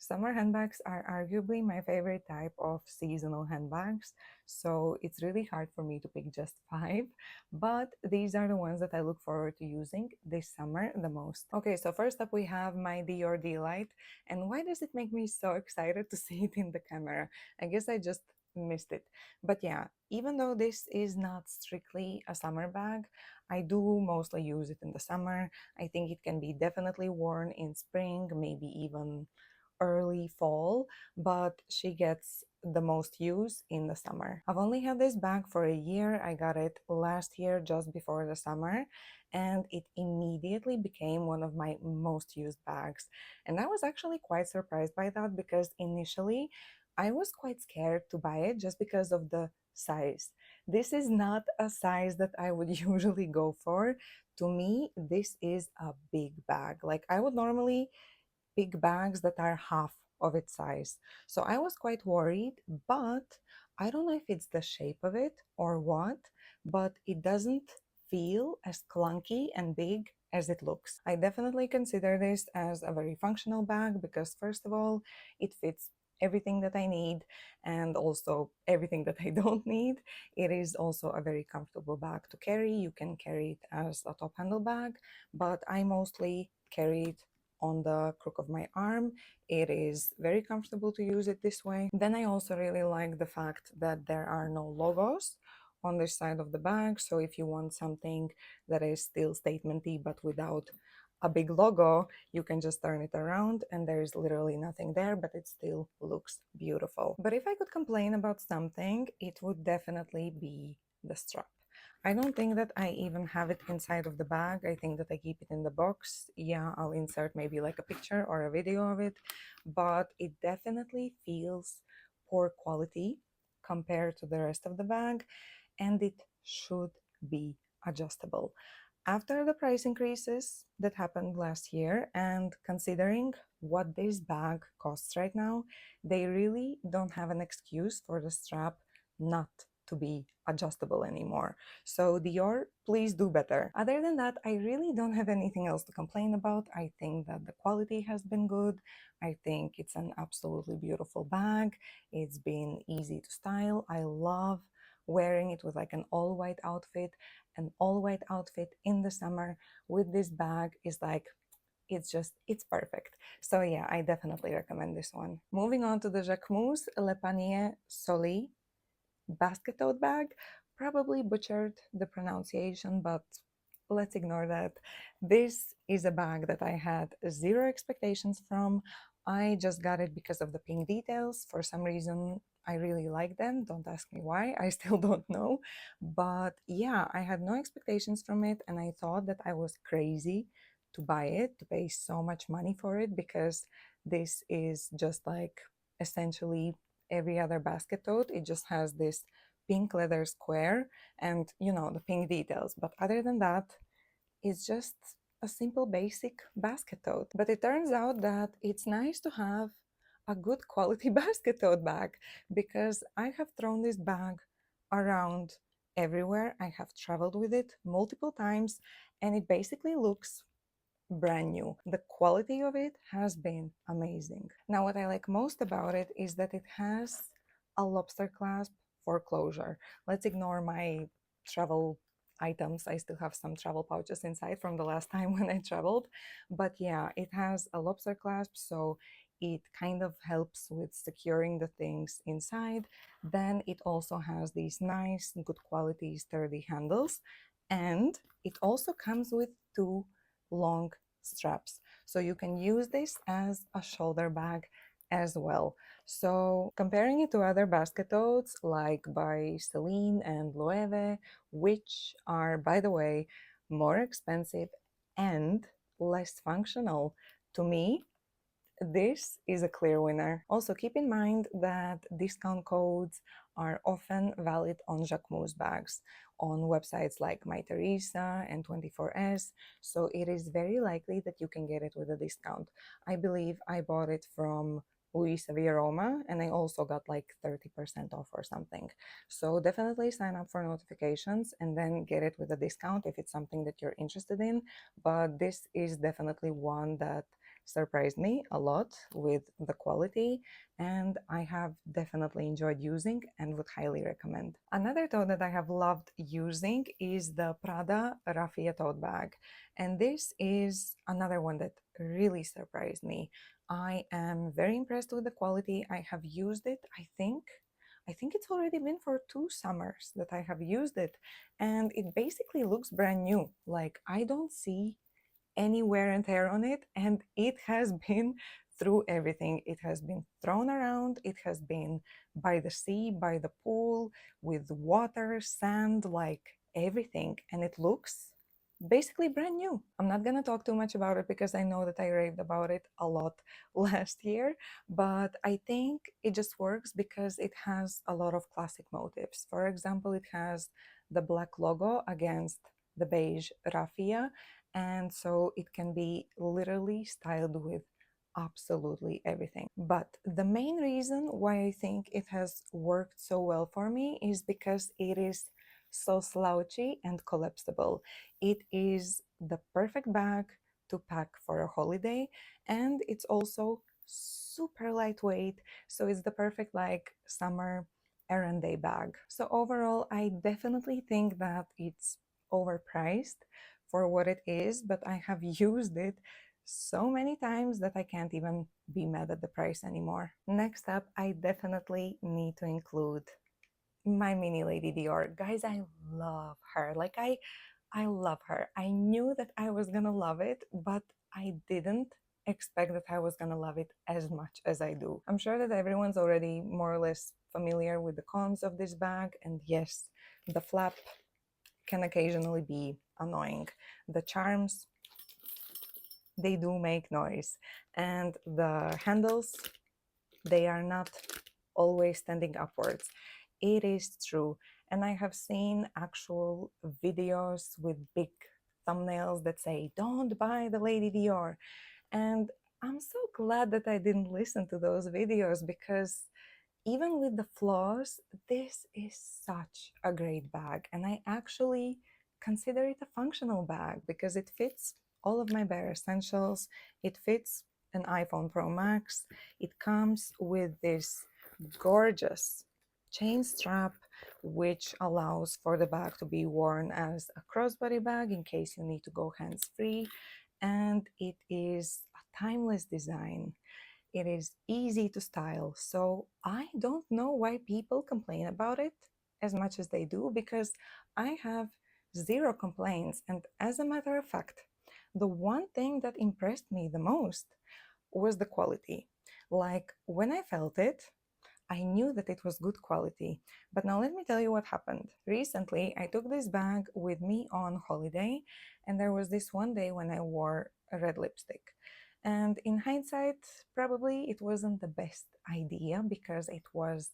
Summer handbags are arguably my favorite type of seasonal handbags, so it's really hard for me to pick just five, but these are the ones that I look forward to using this summer the most. Okay, so first up we have my Dior Light, and why does it make me so excited to see it in the camera? I guess I just missed it. But yeah, even though this is not strictly a summer bag, I do mostly use it in the summer. I think it can be definitely worn in spring, maybe even early fall, but she gets the most use in the summer. I've only had this bag for a year. I got it last year just before the summer, and it immediately became one of my most used bags. And I was actually quite surprised by that because initially I was quite scared to buy it just because of the size. This is not a size that I would usually go for. To me, this is a big bag. Like I would normally big bags that are half of its size. So I was quite worried, but I don't know if it's the shape of it or what, but it doesn't feel as clunky and big as it looks. I definitely consider this as a very functional bag because, first of all, it fits everything that I need and also everything that I don't need. It is also a very comfortable bag to carry. You can carry it as a top handle bag, but I mostly carry it on the crook of my arm. It is very comfortable to use it this way. Then I also really like the fact that there are no logos on this side of the bag. So if you want something that is still statementy but without a big logo, you can just turn it around and there is literally nothing there, but it still looks beautiful. But if I could complain about something, it would definitely be the strap. I don't think that I even have it inside of the bag. I think that I keep it in the box. Yeah, I'll insert maybe like a picture or a video of it, but it definitely feels poor quality compared to the rest of the bag, and it should be adjustable. After the price increases that happened last year, and considering what this bag costs right now, they really don't have an excuse for the strap not to be adjustable anymore. So Dior, please do better. Other than that, I really don't have anything else to complain about. I think that the quality has been good. I think it's an absolutely beautiful bag. It's been easy to style. I love wearing it with like an all-white outfit. An all-white outfit in the summer with this bag is like it's perfect. So yeah, I definitely recommend this one. Moving on to the Jacquemus Le Panier Soli basket tote bag. Probably butchered the pronunciation, but let's ignore that. This is a bag that I had zero expectations from. I just got it because of the pink details. For some reason, I really like them. Don't ask me why. I still don't know. But yeah, I had no expectations from it, and I thought that I was crazy to buy it, to pay so much money for it, because this is just like essentially every other basket tote. It just has this pink leather square and the pink details, but other than that it's just a simple basic basket tote. But it turns out that it's nice to have a good quality basket tote bag, because I have thrown this bag around everywhere. I have traveled with it multiple times and it basically looks brand new. The quality of it has been amazing. Now, what I like most about it is that it has a lobster clasp for closure. Let's ignore my travel items. I still have some travel pouches inside from the last time when I traveled. But yeah, it has a lobster clasp, so it kind of helps with securing the things inside. Then it also has these nice, good quality, sturdy handles. And it also comes with two long straps. So you can use this as a shoulder bag as well. So comparing it to other basket totes like by Celine and Loewe, which are, by the way, more expensive and less functional, to me, this is a clear winner. Also, keep in mind that discount codes are often valid on Jacquemus bags on websites like My Teresa and 24S, so it is very likely that you can get it with a discount. I believe I bought it from Louis Roma and I also got like 30% off or something. So definitely sign up for notifications and then get it with a discount if it's something that you're interested in. But this is definitely one that surprised me a lot with the quality, and I have definitely enjoyed using and would highly recommend. Another tote that I have loved using is the Prada Rafia tote bag, and this is another one that really surprised me. I am very impressed with the quality. I have used it, I think it's already been for 2 summers that I have used it, and it basically looks brand new. Like, I don't see any wear and tear on it, and it has been through everything. It has been thrown around, it has been by the sea, by the pool, with water, sand, like everything, and it looks basically brand new. I'm not gonna talk too much about it because I know that I raved about it a lot last year, but I think it just works because it has a lot of classic motifs. For example, it has the black logo against the beige raffia, and so it can be literally styled with absolutely everything. But the main reason why I think it has worked so well for me is because it is so slouchy and collapsible. It is the perfect bag to pack for a holiday, and it's also super lightweight, so it's the perfect like summer errand day bag. So overall, I definitely think that it's overpriced for what it is, but I have used it so many times that I can't even be mad at the price anymore. Next up, I definitely need to include my mini Lady Dior. Guys, I love her. Like, I love her. I knew that I was gonna love it, but I didn't expect that I was gonna love it as much as I do. I'm sure that everyone's already more or less familiar with the cons of this bag, and yes, the flap can occasionally be annoying. The charms, they do make noise, and the handles, they are not always standing upwards. It is true, and I have seen actual videos with big thumbnails that say don't buy the Lady Dior, and I'm so glad that I didn't listen to those videos, because even with the flaws, this is such a great bag, and I actually consider it a functional bag because it fits all of my bare essentials. It fits an iPhone Pro Max. It comes with this gorgeous chain strap, which allows for the bag to be worn as a crossbody bag in case you need to go hands-free, and it is a timeless design. It is easy to style, so I don't know why people complain about it as much as they do, because I have zero complaints. And as a matter of fact, the one thing that impressed me the most was the quality. Like, when I felt it, I knew that it was good quality. But now let me tell you what happened. Recently, I took this bag with me on holiday, and there was this one day when I wore a red lipstick. And in hindsight, probably it wasn't the best idea because it was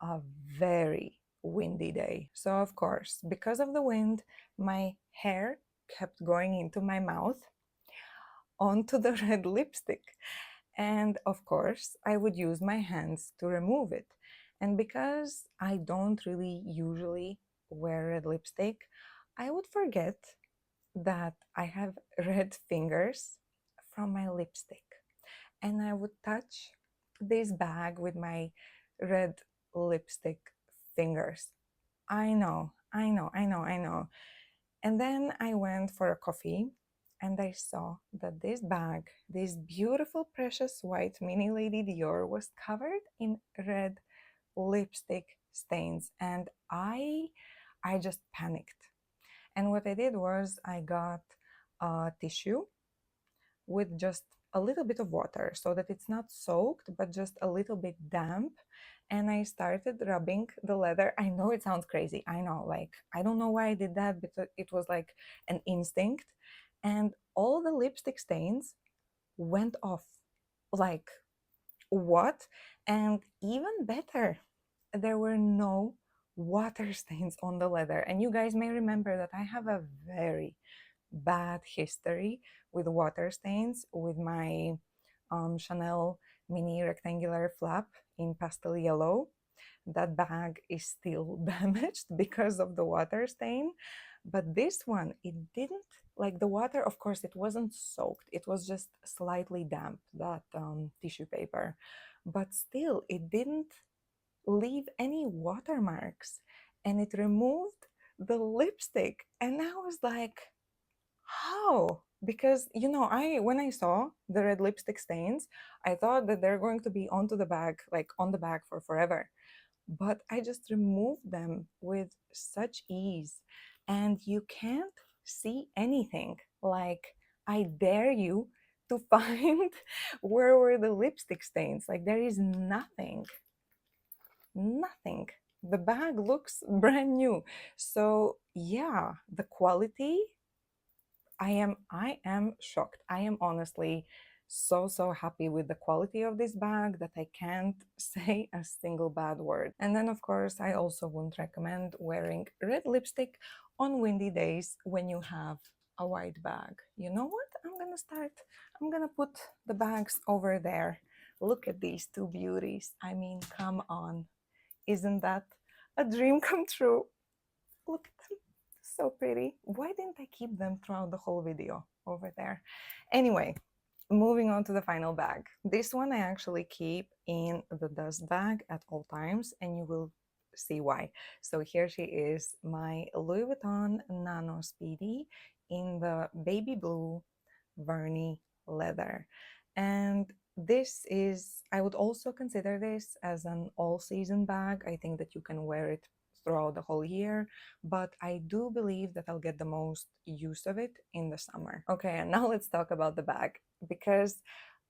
a very windy day. So, of course, because of the wind, my hair kept going into my mouth onto the red lipstick. And of course, I would use my hands to remove it. And because I don't really usually wear red lipstick, I would forget that I have red fingers from my lipstick. And I would touch this bag with my red lipstick fingers. I know. And then I went for a coffee, and I saw that this bag, this beautiful, precious white mini Lady Dior, was covered in red lipstick stains, and I just panicked. And what I did was I got a tissue with just a little bit of water so that it's not soaked but just a little bit damp, and I started rubbing the leather. I know it sounds crazy, I know, like, I don't know why I did that, but it was like an instinct, and all the lipstick stains went off. Like, what? And even better, there were no water stains on the leather. And you guys may remember that I have a very bad history with water stains with my Chanel mini rectangular flap in pastel yellow. That bag is still damaged because of the water stain, But this one, it didn't, like the water, of course, it wasn't soaked. It was just slightly damp, that tissue paper. But still, it didn't leave any watermarks. And it removed the lipstick. And I was like, how? Because I when I saw the red lipstick stains, I thought that they're going to be onto the bag, like on the bag for forever. But I just removed them with such ease, and you can't see anything. Like, I dare you to find where were the lipstick stains. Like, there is nothing, nothing. The bag looks brand new. So yeah, the quality, I am shocked. I am honestly so happy with the quality of this bag that I can't say a single bad word. And then of course, I also wouldn't recommend wearing red lipstick on windy days when you have a white bag. You know what? I'm gonna put the bags over there. Look at these two beauties. I mean, come on. Isn't that a dream come true? Look at them, so pretty. Why didn't I keep them throughout the whole video over there? Anyway, moving on to the final bag. This one I actually keep in the dust bag at all times, and you will see why. So here she is, my Louis Vuitton Nano Speedy in the baby blue vernis leather. And this is, I would also consider this as an all-season bag. I think that you can wear it throughout the whole year, but I do believe that I'll get the most use of it in the summer. Okay, and now let's talk about the bag, because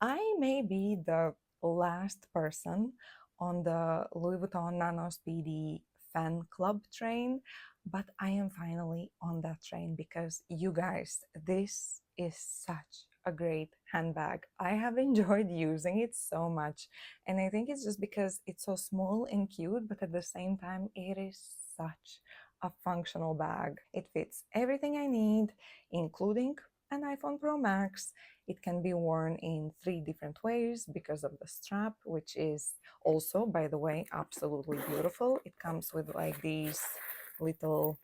I may be the last person on the Louis Vuitton Nano Speedy fan club train, but I am finally on that train because you guys, this is such a great handbag. I have enjoyed using it so much, and I think it's just because it's so small and cute, but at the same time, it is such a functional bag. It fits everything I need, including an iPhone Pro Max. It can be worn in 3 different ways because of the strap, which is also, by the way, absolutely beautiful. It comes with like these little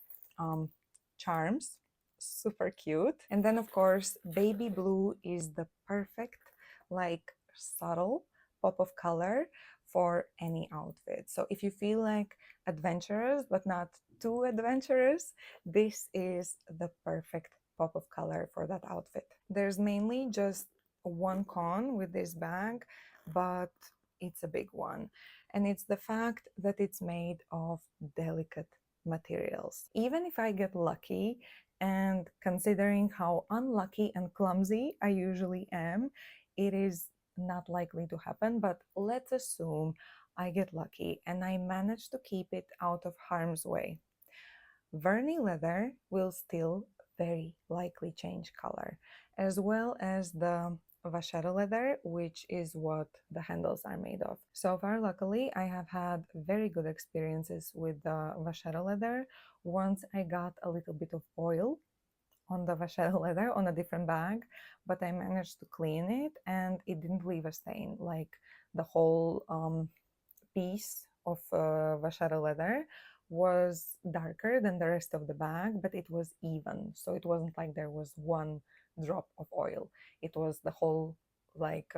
charms, super cute. And then of course, baby blue is the perfect, like, subtle pop of color for any outfit. So if you feel like adventurous but not too adventurous, this is the perfect pop of color for that outfit. There's mainly just one con with this bag, but it's a big one, and it's the fact that it's made of delicate materials. Even if I get lucky, and considering how unlucky and clumsy I usually am, it is not likely to happen, but let's assume I get lucky and I manage to keep it out of harm's way. Vernis leather will still very likely change color, as well as the vachetta leather, which is what the handles are made of. So far, luckily, I have had very good experiences with the vachetta leather. Once I got a little bit of oil on the vachetta leather on a different bag, but I managed to clean it and it didn't leave a stain. Like, the whole piece of vachetta leather was darker than the rest of the bag, but it was even. So it wasn't like there was one drop of oil. It was the whole, like,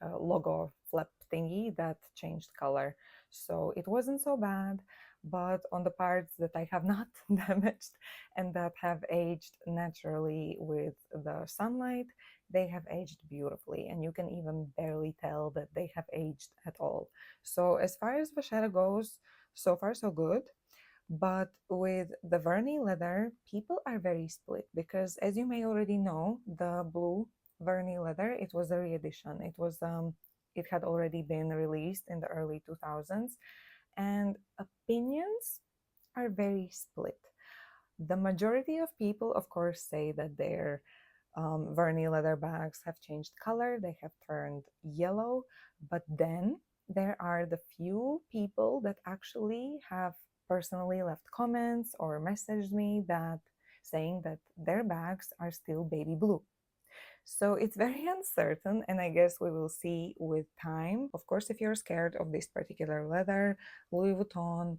logo flap thingy that changed color. So it wasn't so bad. But on the parts that I have not damaged and that have aged naturally with the sunlight, they have aged beautifully, and you can even barely tell that they have aged at all. So as far as vachetta goes, so far so good. But with the vernis leather, people are very split because, as you may already know, the blue vernis leather, it was a re-edition. It had already been released in the early 2000s, and opinions are very split. The majority of people, of course, say that their vernis leather bags have changed color, they have turned yellow, but then there are the few people that actually have personally left comments or messaged me that saying that their bags are still baby blue. So it's very uncertain, and I guess we will see with time. Of course, if you're scared of this particular leather, Louis Vuitton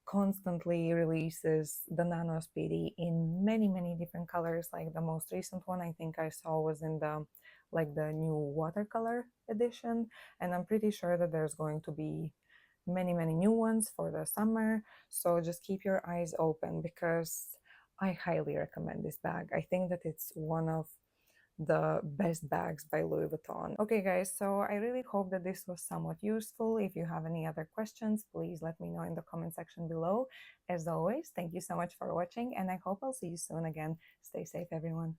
constantly releases the Nano Speedy in many different colors. Like the most recent one I think I saw was in the like the new watercolor edition, and I'm pretty sure that there's going to be many new ones for the summer. So just keep your eyes open, because I highly recommend this bag. I think that it's one of the best bags by Louis Vuitton. Okay guys, so I really hope that this was somewhat useful. If you have any other questions, please let me know in the comment section below. As always, thank you so much for watching, and I hope I'll see you soon again. Stay safe everyone.